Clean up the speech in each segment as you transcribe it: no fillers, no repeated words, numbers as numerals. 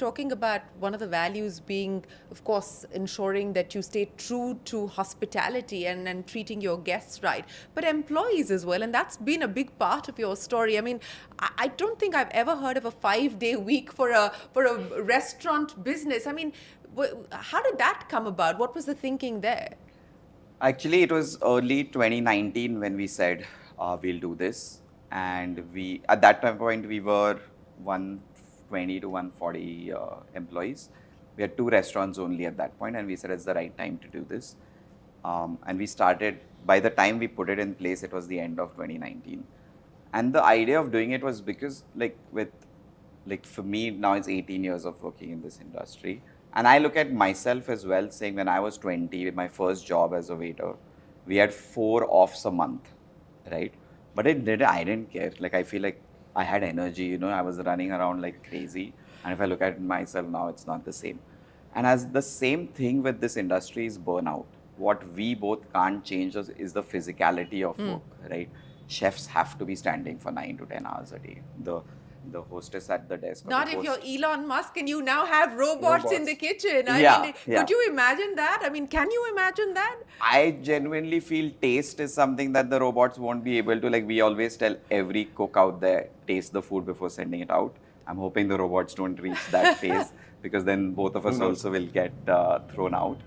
talking about one of the values being, of course, ensuring that you stay true to hospitality and treating your guests right, but employees as well. And that's been a big part of your story. I mean, I don't think I've ever heard of a 5-day week for a restaurant business. I mean, how did that come about? What was the thinking there? Actually, it was early 2019 when we said we'll do this, and we at that time point we were 120 to 140 employees. We had 2 restaurants only at that point, and we said it's the right time to do this. And we started. By the time we put it in place, it was the end of 2019. And the idea of doing it was because, like for me now, it's 18 years of working in this industry. And I look at myself as well, saying when I was 20, with my first job as a waiter, we had 4 offs a month, right? But I didn't care. Like, I feel like I had energy, I was running around like crazy. And if I look at myself now, it's not the same. And as the same thing with this industry is burnout. What we both can't change is the physicality of work, right? Chefs have to be standing for 9 to 10 hours a day. The hostess at the desk. Not if you're Elon Musk and you now have robots in the kitchen. Yeah. Could you imagine that? I mean, can you imagine that? I genuinely feel taste is something that the robots won't be able to. Like, we always tell every cook out there, taste the food before sending it out. I'm hoping the robots don't reach that phase, because then both of us also will get thrown out.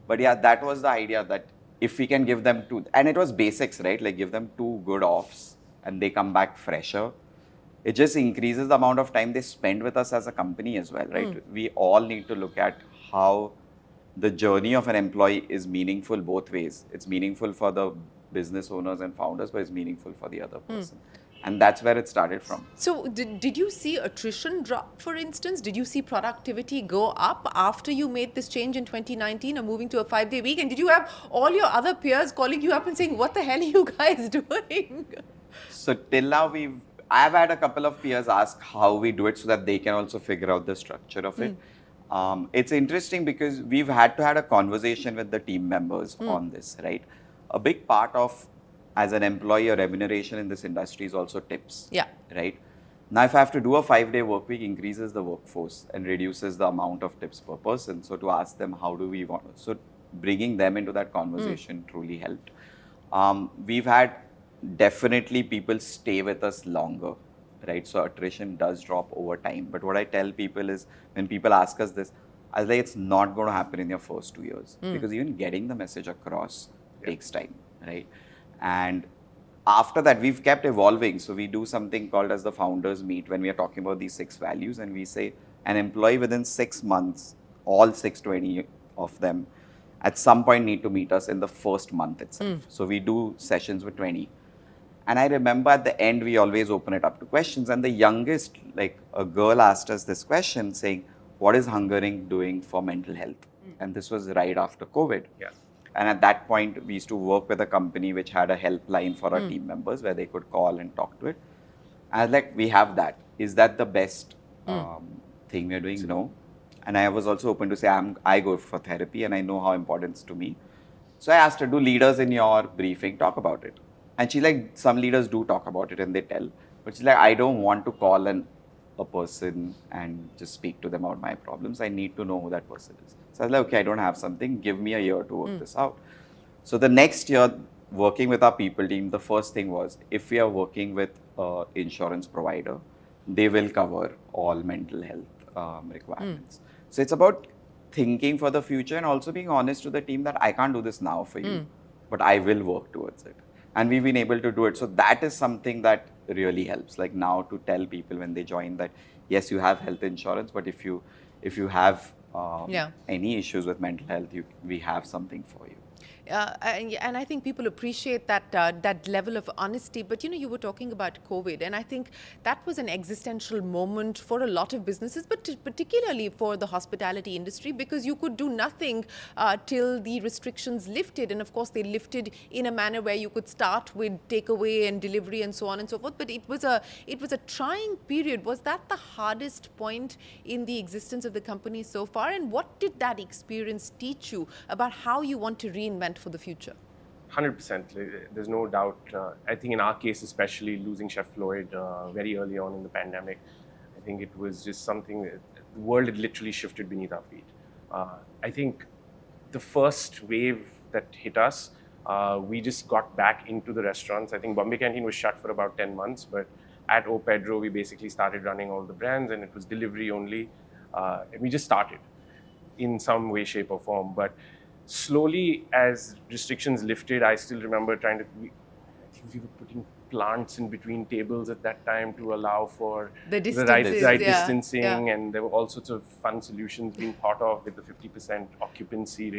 But yeah, that was the idea, that if we can give them 2, and it was basics, right? Like, give them 2 good offs and they come back fresher. It just increases the amount of time they spend with us as a company as well, right? We all need to look at how the journey of an employee is meaningful both ways. It's meaningful for the business owners and founders, but it's meaningful for the other person. And that's where it started from. So did you see attrition drop, for instance? Did you see productivity go up after you made this change in 2019 or moving to a 5-day week? And did you have all your other peers calling you up and saying, what the hell are you guys doing? So till now, I've had a couple of peers ask how we do it so that they can also figure out the structure of it. It's interesting because we've had to have a conversation with the team members on this, right? A big part of, as an employee, or remuneration in this industry is also tips, right? Now, if I have to do a 5-day work week, increases the workforce and reduces the amount of tips per person. So to ask them, how do we want, so bringing them into that conversation truly helped. We've had definitely people stay with us longer, right? So attrition does drop over time. But what I tell people is, when people ask us this, I was like, it's not going to happen in your first 2 years, because even getting the message across takes time, right? And after that, we've kept evolving. So we do something called as the founders meet, when we are talking about these 6 values, and we say an employee within 6 months, all 620 of them, at some point need to meet us in the first month itself. So we do sessions with 20. And I remember at the end, we always open it up to questions. And the youngest, like a girl, asked us this question saying, what is Hungering doing for mental health? And this was right after COVID. And at that point, we used to work with a company which had a helpline for our team members where they could call and talk to it. And I was like, we have that. Is that the best thing we're doing? No. And I was also open to say, I go for therapy and I know how important it's to me. So I asked her, do leaders in your briefing talk about it? And she's like, some leaders do talk about it and they tell. But she's like, I don't want to call a person and just speak to them about my problems. I need to know who that person is. So I was like, okay, I don't have something. Give me a year to work this out. So the next year, working with our people team, the first thing was, if we are working with an insurance provider, they will cover all mental health requirements. So it's about thinking for the future and also being honest to the team that I can't do this now for you, but I will work towards it. And we've been able to do it. So that is something that really helps. Like now, to tell people when they join that, yes, you have health insurance, but if you have any issues with mental health, we have something for you. And I think people appreciate that level of honesty. But you were talking about COVID, and I think that was an existential moment for a lot of businesses, but particularly for the hospitality industry, because you could do nothing till the restrictions lifted. And of course, they lifted in a manner where you could start with takeaway and delivery and so on and so forth. But it was a trying period. Was that the hardest point in the existence of the company so far? And what did that experience teach you about how you want to reinvent for the future? 100%. There's no doubt. I think in our case, especially losing Chef Floyd very early on in the pandemic, I think it was just something the world had literally shifted beneath our feet. I think the first wave that hit us, we just got back into the restaurants. I think Bombay Canteen was shut for about 10 months, but at O Pedro, we basically started running all the brands, and it was delivery only. And we just started in some way, shape, or form. But slowly, as restrictions lifted, I still remember I think we were putting plants in between tables at that time to allow for The right distances, right yeah, distancing, yeah. and there were all sorts of fun solutions being thought of with the 50% occupancy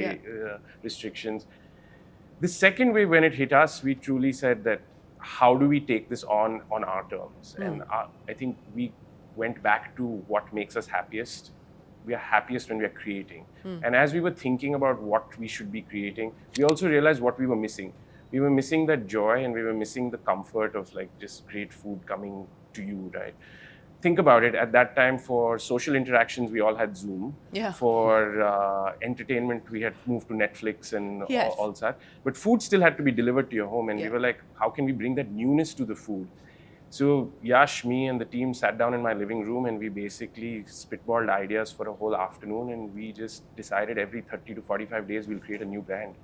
restrictions. The second wave, when it hit us, we truly said that how do we take this on our terms? And I think we went back to what makes us happiest. We are happiest when we are creating. And as we were thinking about what we should be creating, we also realized what we were missing. We were missing that joy, and we were missing the comfort of like just great food coming to you, right? Think about it. At that time, for social interactions, we all had Zoom. Yeah. For entertainment, we had moved to Netflix and Yes. all that. But food still had to be delivered to your home, and Yeah. we were like, how can we bring that newness to the food? So Yash, me, and the team sat down in my living room, and we basically spitballed ideas for a whole afternoon, and we just decided every 30 to 45 days we'll create a new brand,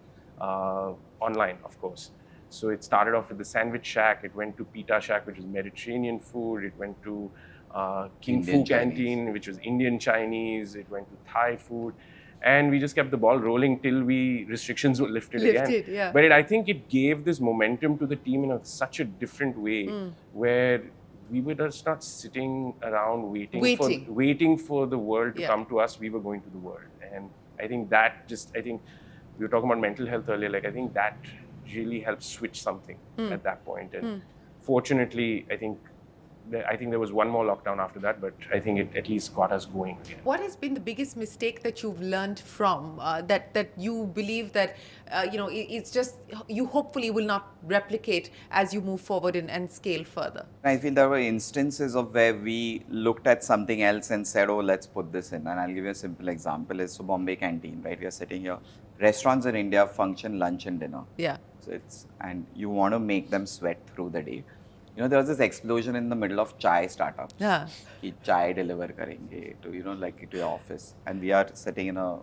online, of course. So it started off with the Sandwich Shack, it went to Pita Shack, which was Mediterranean food, it went to King Indian Fu Canteen, which was Indian Chinese, it went to Thai food. And we just kept the ball rolling till restrictions were lifted again. Yeah. But I think it gave this momentum to the team in such a different way, where we were just not sitting around waiting for the world to come to us. We were going to the world. And I think I think we were talking about mental health earlier. Like, I think that really helped switch something at that point. And fortunately, I think there was one more lockdown after that, but I think it at least got us going again. What has been the biggest mistake that you've learned from that you believe that it's just you hopefully will not replicate as you move forward and scale further? I feel there were instances of where we looked at something else and said, oh, let's put this in. And I'll give you a simple example. So Bombay Canteen, right? We are sitting here. Restaurants in India function lunch and dinner. Yeah. So and you want to make them sweat through the day. You know, there was this explosion in the middle of chai startups. Yeah. कि chai deliver karenge to, like to your office. And we are sitting in a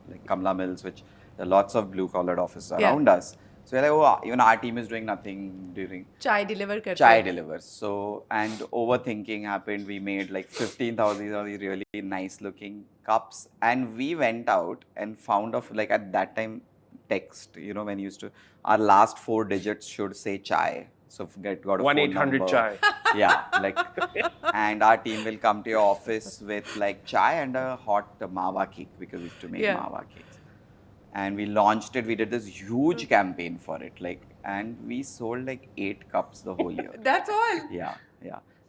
like Kamla Mills, which there are lots of blue collared offices around us. So we're like, oh, even our team is doing nothing during Chai deliver karte. Chai delivers. So, and overthinking happened. We made like 15,000 of these really nice looking cups. And we went out and found like at that time, text, when you used to, our last 4 digits should say chai. So got a 1-800 chai. Yeah, like, and our team will come to your office with like chai and a hot mawa cake, because we used to make mawa cakes. And we launched it. We did this huge campaign for it, like, and we sold like 8 cups the whole year. That's all. Yeah.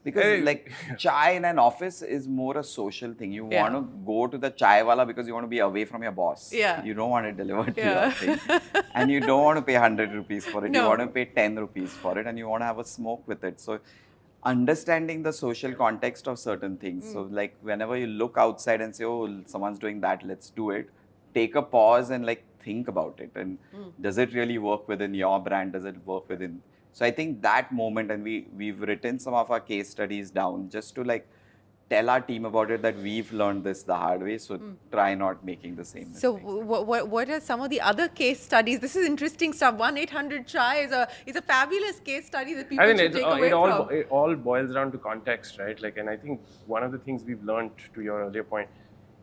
Because like chai in an office is more a social thing. You want to go to the chai wala because you want to be away from your boss. Yeah. You don't want it delivered to your thing. And you don't want to pay 100 rupees for it. No. You want to pay 10 rupees for it, and you want to have a smoke with it. So understanding the social context of certain things. So like whenever you look outside and say, oh, someone's doing that, let's do it. Take a pause and like think about it. And does it really work within your brand? Does it work within? So I think that moment, and we've written some of our case studies down just to like tell our team about it, that we've learned this the hard way. So try not making the same mistake. So what are some of the other case studies? This is interesting stuff. 1-800 chai is a fabulous case study that people should take away from. It all boils down to context, right? Like, and I think one of the things we've learned, to your earlier point,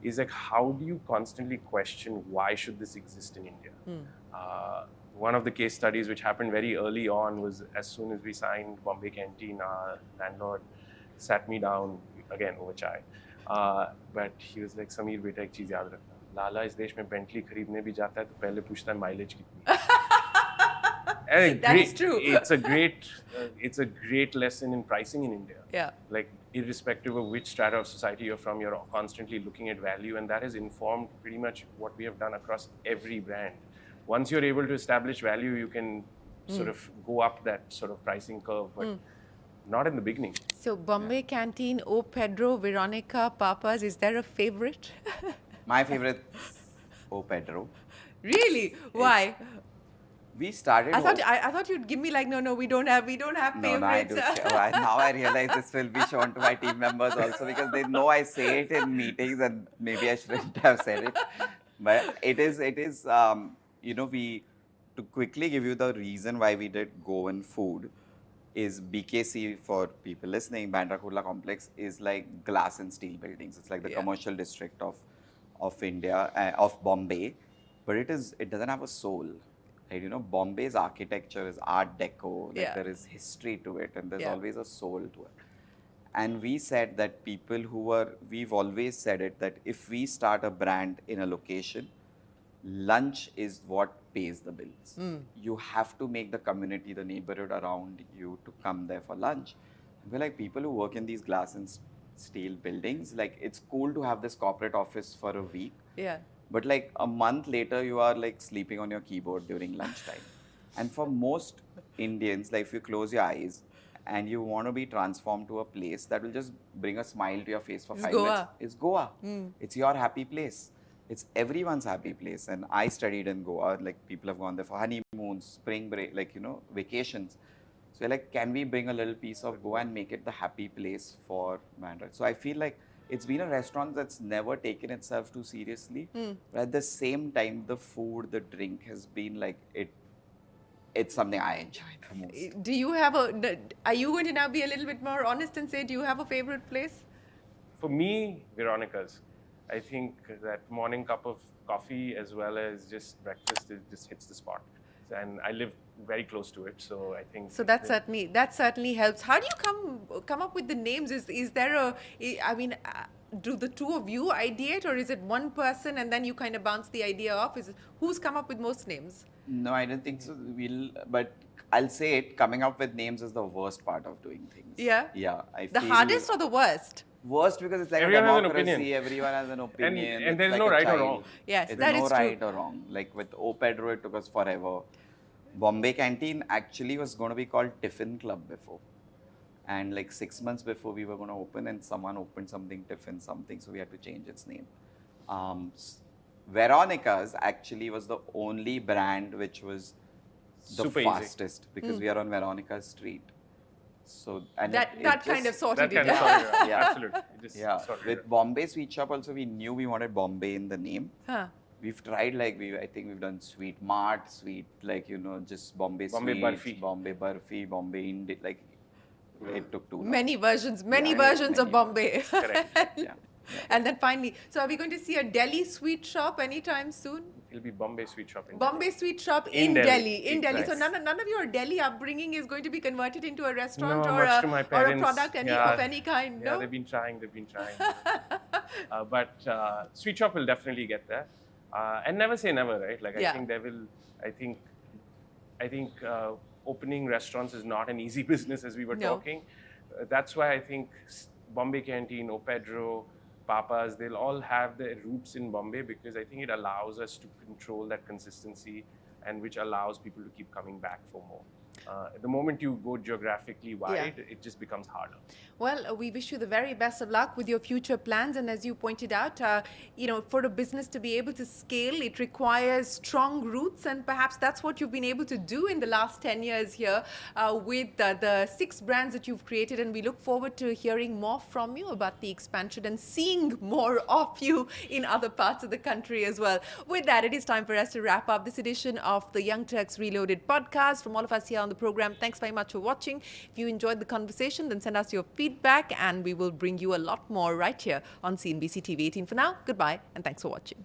is like, how do you constantly question why should this exist in India? One of the case studies which happened very early on was, as soon as we signed Bombay Canteen, our landlord sat me down, again over chai, but he was like, Sameer beta, ek cheez yaad rakhna, Lala is desh mein Bentley khareedne bhi jata hai to pehle puchta hai mileage kitni. That's true. It's a great lesson in pricing in India. Yeah. Like, irrespective of which strata of society you're from, you're constantly looking at value, and that has informed pretty much what we have done across every brand. Once you're able to establish value, you can sort of go up that sort of pricing curve, but not in the beginning. So Bombay Canteen, O Pedro, Veronica, Papa's, is there a favorite? My favorite, O Pedro. Really? Why? We started. I thought you'd give me like, no, we don't have No, I favorites. do. Now I realize this will be shown to my team members also because they know I say it in meetings and maybe I shouldn't have said it. But it is, to quickly give you the reason why we did Go and Food is BKC for people listening, Bandra Kurla Complex is like glass and steel buildings. It's like the commercial district of India, of Bombay, but it doesn't have a soul. Right? Bombay's architecture is Art Deco. Like there is history to it, and there's always a soul to it. And we said that we've always said it that if we start a brand in a location, lunch is what pays the bills. You have to make the community, the neighborhood around you to come there for lunch. And we're like, people who work in these glass and steel buildings, like it's cool to have this corporate office for a week. Yeah. But like a month later, you are like sleeping on your keyboard during lunchtime. And for most Indians, like if you close your eyes and you want to be transformed to a place that will just bring a smile to your face for 5 minutes, it's Goa. It's your happy place. It's everyone's happy place. And I studied in Goa, like people have gone there for honeymoons, spring break, like, vacations. So we're like, can we bring a little piece of Goa and make it the happy place for Bandra? So I feel like it's been a restaurant that's never taken itself too seriously. But at the same time, the food, the drink has been like, it's something I enjoy the most. Do you have are you going to now be a little bit more honest and say, do you have a favorite place? For me, Veronica's. I think that morning cup of coffee as well as just breakfast, it just hits the spot. And I live very close to it, so I think. So that certainly helps. How do you come up with the names? Is there do the two of you ideate, or is it one person and then you kind of bounce the idea off? Who's come up with most names? No, I don't think so. But I'll say it. Coming up with names is the worst part of doing things. Yeah. Yeah, The hardest or the worst? Worst because it's like Everyone has a an democracy. opinion. Everyone has an opinion. And there's like no a right or child. wrong. Yes, There's that no is right true. or wrong. Like with O Pedro, it took us forever. Bombay Canteen actually was going to be called Tiffin Club before. And like 6 months before we were going to open, and someone opened something, Tiffin something, so we had to change its name. Veronica's actually was the only brand which was the Super easy. fastest because we are on Veronica's street. So and That kind of sorted That it kind of out. sorted it out. Yeah. Absolutely. It just sorted it With out. Bombay Sweet Shop also, we knew we wanted Bombay in the name. Huh. We've tried I think we've done Sweet Mart, Sweet, just Bombay Bombay Sweets, Barfi. Bombay Barfi, Bombay Indi, it took too long. Many versions of many Bombay. Correct. Yeah. And then finally, so are we going to see a Delhi sweet shop anytime soon? It'll be Bombay Sweet Shop in Bombay sweet shop In in Delhi. Delhi. In Delhi. So Nice. none of your Delhi upbringing is going to be converted into a restaurant No, or much to my a parents. product of any kind. Yeah, No. they've been trying. But Sweet Shop will definitely get there. And never say never, right? Like Yeah. I think there will. I think opening restaurants is not an easy business, as we were No. talking. That's why I think Bombay Canteen, O Pedro, Papa's, they'll all have their roots in Bombay because I think it allows us to control that consistency and which allows people to keep coming back for more. The moment you go geographically wide, it just becomes harder. Well, we wish you the very best of luck with your future plans. And as you pointed out, for a business to be able to scale, it requires strong roots. And perhaps that's what you've been able to do in the last 10 years here with the 6 brands that you've created. And we look forward to hearing more from you about the expansion and seeing more of you in other parts of the country as well. With that, it is time for us to wrap up this edition of the Young Turks Reloaded podcast. From all of us here on the program, thanks very much for watching. If you enjoyed the conversation, then send us your feedback and we will bring you a lot more right here on CNBC TV 18. For now, goodbye and thanks for watching.